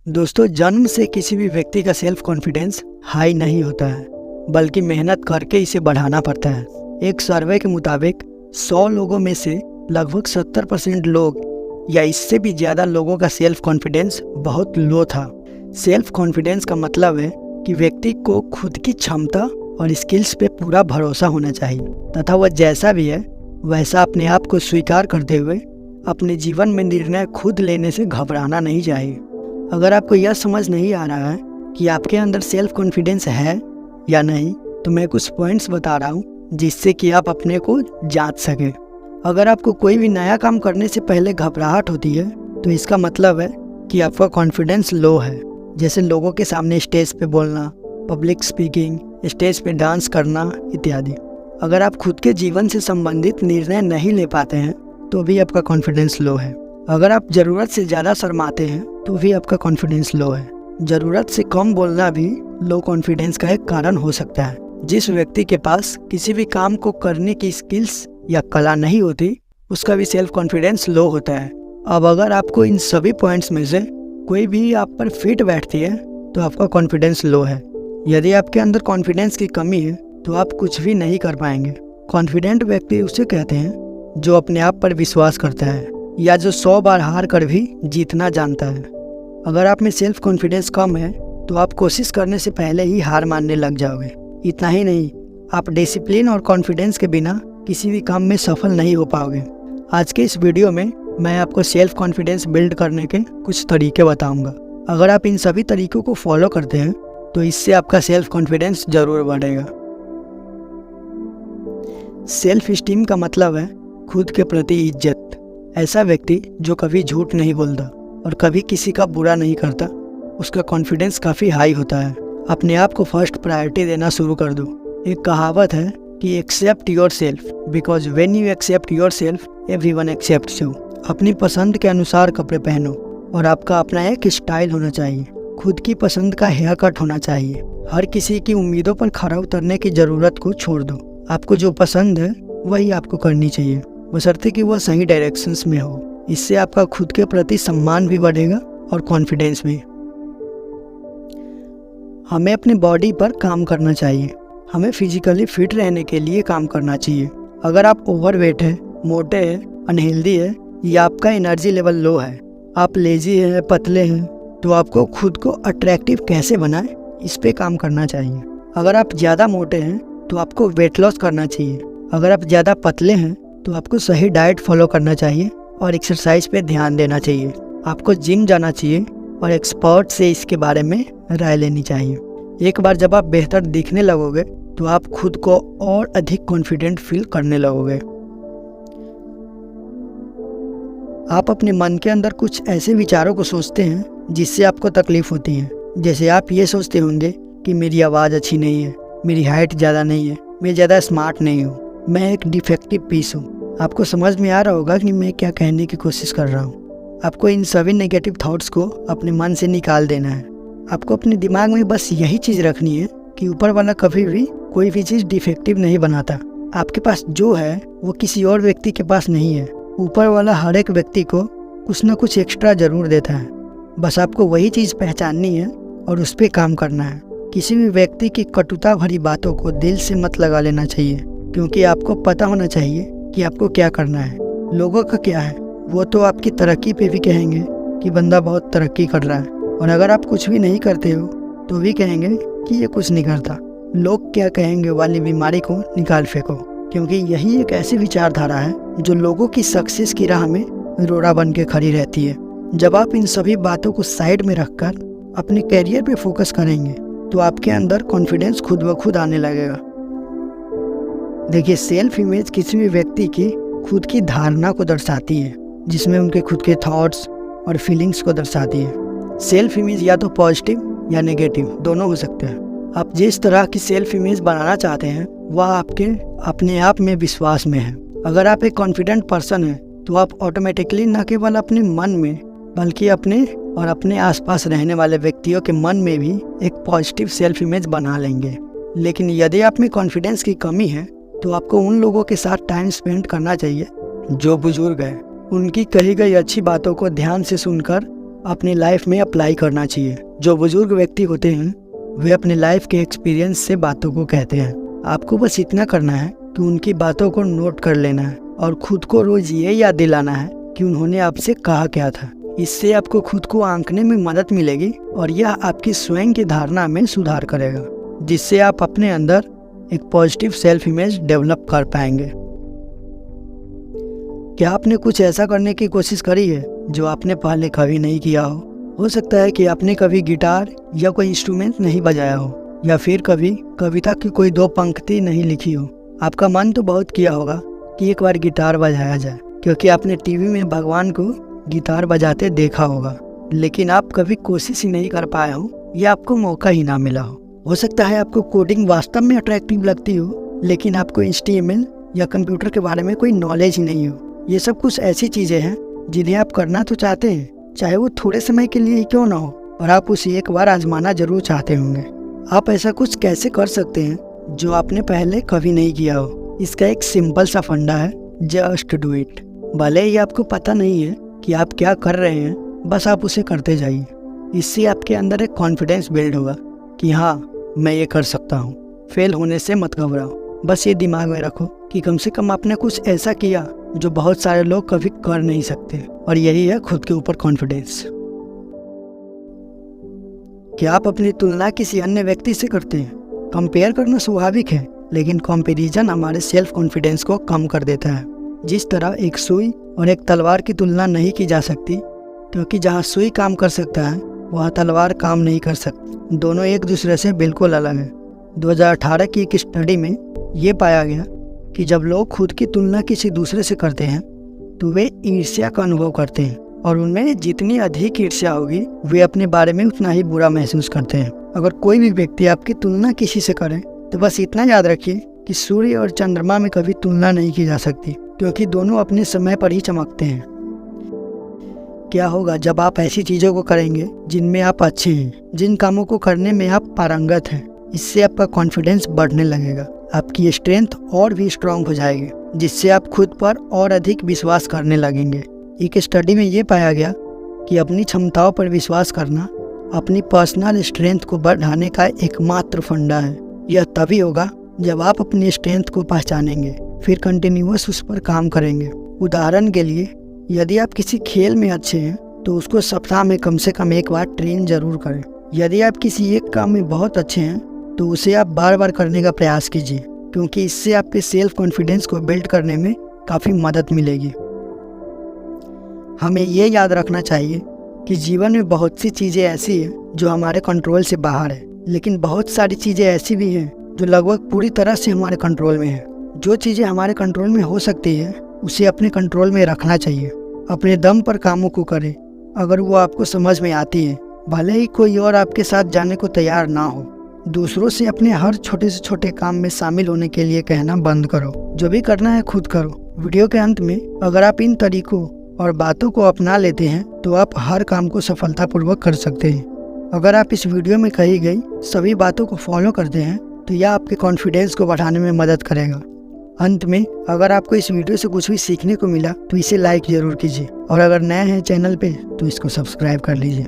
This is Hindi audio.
दोस्तों, जन्म से किसी भी व्यक्ति का सेल्फ कॉन्फिडेंस हाई नहीं होता है, बल्कि मेहनत करके इसे बढ़ाना पड़ता है। एक सर्वे के मुताबिक 100 लोगों में से लगभग 70% लोग या इससे भी ज़्यादा लोगों का सेल्फ कॉन्फिडेंस बहुत लो था। सेल्फ कॉन्फिडेंस का मतलब है कि व्यक्ति को खुद की क्षमता और स्किल्स पे पूरा भरोसा होना चाहिए तथा वह जैसा भी है वैसा अपने आप को स्वीकार करते हुए अपने जीवन में निर्णय खुद लेने से घबराना नहीं चाहिए। अगर आपको यह समझ नहीं आ रहा है कि आपके अंदर सेल्फ कॉन्फिडेंस है या नहीं, तो मैं कुछ पॉइंट्स बता रहा हूँ जिससे कि आप अपने को जांच सकें। अगर आपको कोई भी नया काम करने से पहले घबराहट होती है तो इसका मतलब है कि आपका कॉन्फिडेंस लो है, जैसे लोगों के सामने स्टेज पे बोलना, पब्लिक स्पीकिंग, स्टेज पे डांस करना इत्यादि। अगर आप खुद के जीवन से संबंधित निर्णय नहीं ले पाते हैं तो भी आपका कॉन्फिडेंस लो है। अगर आप ज़रूरत से ज़्यादा शर्माते हैं तो भी आपका कॉन्फिडेंस लो है। ज़रूरत से कम बोलना भी लो कॉन्फिडेंस का एक कारण हो सकता है। जिस व्यक्ति के पास किसी भी काम को करने की स्किल्स या कला नहीं होती, उसका भी सेल्फ कॉन्फिडेंस लो होता है। अब अगर आपको इन सभी पॉइंट्स में से कोई भी आप पर फिट बैठती है तो आपका कॉन्फिडेंस लो है। यदि आपके अंदर कॉन्फिडेंस की कमी है तो आप कुछ भी नहीं कर पाएंगे। कॉन्फिडेंट व्यक्ति उसे कहते हैं जो अपने आप पर विश्वास करता है या जो 100 बार हार कर भी जीतना जानता है। अगर आप में सेल्फ कॉन्फिडेंस कम है तो आप कोशिश करने से पहले ही हार मानने लग जाओगे। इतना ही नहीं, आप डिसिप्लिन और कॉन्फिडेंस के बिना किसी भी काम में सफल नहीं हो पाओगे। आज के इस वीडियो में मैं आपको सेल्फ कॉन्फिडेंस बिल्ड करने के कुछ तरीके बताऊंगा। अगर आप इन सभी तरीकों को फॉलो करते हैं तो इससे आपका सेल्फ कॉन्फिडेंस जरूर बढ़ेगा। सेल्फ स्टीम का मतलब है खुद के प्रति इज्जत। ऐसा व्यक्ति जो कभी झूठ नहीं बोलता और कभी किसी का बुरा नहीं करता, उसका कॉन्फिडेंस काफ़ी हाई होता है। अपने आप को फर्स्ट प्रायोरिटी देना शुरू कर दो। एक कहावत है कि accept yourself because when you accept yourself everyone accepts you. अपनी पसंद के अनुसार कपड़े पहनो और आपका अपना एक स्टाइल होना चाहिए। खुद की पसंद का हेयर कट होना चाहिए। हर किसी की उम्मीदों पर खरा उतरने की ज़रूरत को छोड़ दो। आपको जो पसंद है वही आपको करनी चाहिए, बशर्ते कि वह सही डायरेक्शंस में हो। इससे आपका खुद के प्रति सम्मान भी बढ़ेगा और कॉन्फिडेंस भी। हमें अपनी बॉडी पर काम करना चाहिए। हमें फिजिकली फिट रहने के लिए काम करना चाहिए। अगर आप ओवरवेट है, मोटे हैं, अनहेल्दी है या आपका एनर्जी लेवल लो है, आप लेजी हैं, पतले हैं, तो आपको खुद को अट्रैक्टिव कैसे बनाएं, इस पे काम करना चाहिए। अगर आप ज़्यादा मोटे हैं तो आपको वेट लॉस करना चाहिए। अगर आप ज़्यादा पतले हैं तो आपको सही डाइट फॉलो करना चाहिए और एक्सरसाइज पे ध्यान देना चाहिए। आपको जिम जाना चाहिए और एक्सपर्ट से इसके बारे में राय लेनी चाहिए। एक बार जब आप बेहतर दिखने लगोगे तो आप खुद को और अधिक कॉन्फिडेंट फील करने लगोगे। आप अपने मन के अंदर कुछ ऐसे विचारों को सोचते हैं जिससे आपको तकलीफ होती है। जैसे आप ये सोचते होंगे कि मेरी आवाज़ अच्छी नहीं है, मेरी हाइट ज़्यादा नहीं है, मैं ज़्यादा स्मार्ट नहीं हूँ, मैं एक डिफेक्टिव पीस हूँ। आपको समझ में आ रहा होगा कि मैं क्या कहने की कोशिश कर रहा हूँ। आपको इन सभी नेगेटिव थॉट्स को अपने मन से निकाल देना है। आपको अपने दिमाग में बस यही चीज़ रखनी है कि ऊपर वाला कभी भी कोई भी चीज़ डिफेक्टिव नहीं बनाता। आपके पास जो है वो किसी और व्यक्ति के पास नहीं है। ऊपर वाला हर एक व्यक्ति को कुछ ना कुछ एक्स्ट्रा ज़रूर देता है। बस आपको वही चीज़ पहचाननी है और उस पर काम करना है। किसी भी व्यक्ति की कटुता भरी बातों को दिल से मत लगा लेना चाहिए, क्योंकि आपको पता होना चाहिए कि आपको क्या करना है। लोगों का क्या है, वो तो आपकी तरक्की पे भी कहेंगे कि बंदा बहुत तरक्की कर रहा है, और अगर आप कुछ भी नहीं करते हो तो भी कहेंगे कि ये कुछ नहीं करता। लोग क्या कहेंगे वाली बीमारी को निकाल फेंको, क्योंकि यही एक ऐसी विचारधारा है जो लोगों की सक्सेस की राह में रोड़ा बन के खड़ी रहती है। जब आप इन सभी बातों को साइड में रखकर अपने कैरियर पे फोकस करेंगे तो आपके अंदर कॉन्फिडेंस खुद ब खुद आने लगेगा। देखिए, सेल्फ इमेज किसी भी व्यक्ति की खुद की धारणा को दर्शाती है, जिसमें उनके खुद के थॉट्स और फीलिंग्स को दर्शाती है। सेल्फ इमेज या तो पॉजिटिव या नेगेटिव दोनों हो सकते हैं। आप जिस तरह की सेल्फ इमेज बनाना चाहते हैं वह आपके अपने आप में विश्वास में है। अगर आप एक कॉन्फिडेंट पर्सन हैं तो आप ऑटोमेटिकली न केवल अपने मन में बल्कि अपने और अपने आसपास रहने वाले व्यक्तियों के मन में भी एक पॉजिटिव सेल्फ इमेज बना लेंगे। लेकिन यदि आप में कॉन्फिडेंस की कमी है तो आपको उन लोगों के साथ टाइम स्पेंड करना चाहिए जो बुजुर्ग हैं। उनकी कही गई अच्छी बातों को ध्यान से सुनकर अपनी लाइफ में अप्लाई करना चाहिए। जो बुजुर्ग व्यक्ति होते हैं वे अपने लाइफ के एक्सपीरियंस से बातों को कहते हैं। आपको बस इतना करना है कि उनकी बातों को नोट कर लेना है और खुद को रोज ये याद दिलाना है कि उन्होंने आपसे कहा क्या था। इससे आपको खुद को आंकने में मदद मिलेगी और यह आपकी स्वयं की धारणा में सुधार करेगा, जिससे आप अपने अंदर एक पॉजिटिव सेल्फ इमेज डेवलप कर पाएंगे। क्या आपने कुछ ऐसा करने की कोशिश करी है जो आपने पहले कभी नहीं किया हो सकता है कि आपने कभी गिटार या कोई इंस्ट्रूमेंट नहीं बजाया हो, या फिर कभी कविता की कोई 2 पंक्ति नहीं लिखी हो। आपका मन तो बहुत किया होगा कि एक बार गिटार बजाया जाए, क्योंकि आपने टीवी में भगवान को गिटार बजाते देखा होगा, लेकिन आप कभी कोशिश ही नहीं कर पाए हो या आपको मौका ही ना मिला हो सकता है आपको कोडिंग वास्तव में अट्रैक्टिव लगती हो, लेकिन आपको HTML या कंप्यूटर के बारे में कोई नॉलेज ही नहीं हो। ये सब कुछ ऐसी चीज़ें हैं जिन्हें आप करना तो चाहते हैं, चाहे वो थोड़े समय के लिए ही क्यों ना हो, और आप उसे एक बार आजमाना जरूर चाहते होंगे। आप ऐसा कुछ कैसे कर सकते हैं जो आपने पहले कभी नहीं किया हो? इसका एक सिंपल सा फंडा है, जस्ट डू इट। भले ही आपको पता नहीं है कि आप क्या कर रहे हैं, बस आप उसे करते जाइए। इससे आपके अंदर एक कॉन्फिडेंस बिल्ड होगा कि हाँ, मैं ये कर सकता हूँ। फेल होने से मत घबराओ, बस ये दिमाग में रखो कि कम से कम आपने कुछ ऐसा किया जो बहुत सारे लोग कभी कर नहीं सकते, और यही है खुद के ऊपर कॉन्फिडेंस। क्या आप अपनी तुलना किसी अन्य व्यक्ति से करते हैं? कंपेयर करना स्वाभाविक है, लेकिन कंपैरिजन हमारे सेल्फ कॉन्फिडेंस को कम कर देता है। जिस तरह एक सुई और एक तलवार की तुलना नहीं की जा सकती, क्योंकि जहाँ सुई काम कर सकता है वहाँ तलवार काम नहीं कर सकती। दोनों एक दूसरे से बिल्कुल अलग है। 2018 की एक स्टडी में ये पाया गया कि जब लोग खुद की तुलना किसी दूसरे से करते हैं तो वे ईर्ष्या का अनुभव करते हैं, और उनमें जितनी अधिक ईर्ष्या होगी वे अपने बारे में उतना ही बुरा महसूस करते हैं। अगर कोई भी व्यक्ति आपकी तुलना किसी से करे तो बस इतना याद रखिए कि सूर्य और चंद्रमा में कभी तुलना नहीं की जा सकती, क्योंकि दोनों अपने समय पर ही चमकते हैं। क्या होगा जब आप ऐसी चीज़ों को करेंगे जिनमें आप अच्छे हैं, जिन कामों को करने में आप पारंगत हैं? इससे आपका कॉन्फिडेंस बढ़ने लगेगा, आपकी स्ट्रेंथ और भी स्ट्रांग हो जाएगी, जिससे आप खुद पर और अधिक विश्वास करने लगेंगे। एक स्टडी में ये पाया गया कि अपनी क्षमताओं पर विश्वास करना अपनी पर्सनल स्ट्रेंथ को बढ़ाने का एकमात्र फंडा है। यह तभी होगा जब आप अपनी स्ट्रेंथ को पहचानेंगे, फिर कंटिन्यूअस उस पर काम करेंगे। उदाहरण के लिए, यदि आप किसी खेल में अच्छे हैं तो उसको सप्ताह में कम से कम एक बार ट्रेन जरूर करें। यदि आप किसी एक काम में बहुत अच्छे हैं तो उसे आप बार बार करने का प्रयास कीजिए, क्योंकि इससे आपके सेल्फ कॉन्फिडेंस को बिल्ड करने में काफ़ी मदद मिलेगी। हमें ये याद रखना चाहिए कि जीवन में बहुत सी चीज़ें ऐसी हैं जो हमारे कंट्रोल से बाहर है, लेकिन बहुत सारी चीज़ें ऐसी भी हैं जो लगभग पूरी तरह से हमारे कंट्रोल में है। जो चीज़ें हमारे कंट्रोल में हो सकती है उसे अपने कंट्रोल में रखना चाहिए। अपने दम पर कामों को करें अगर वो आपको समझ में आती है, भले ही कोई और आपके साथ जाने को तैयार ना हो। दूसरों से अपने हर छोटे से छोटे काम में शामिल होने के लिए कहना बंद करो। जो भी करना है खुद करो। वीडियो के अंत में, अगर आप इन तरीकों और बातों को अपना लेते हैं तो आप हर काम को सफलतापूर्वक कर सकते हैं। अगर आप इस वीडियो में कही गई सभी बातों को फॉलो करते हैं तो यह आपके कॉन्फिडेंस को बढ़ाने में मदद करेगा। अंत में, अगर आपको इस वीडियो से कुछ भी सीखने को मिला तो इसे लाइक जरूर कीजिए, और अगर नए हैं चैनल पे तो इसको सब्सक्राइब कर लीजिए।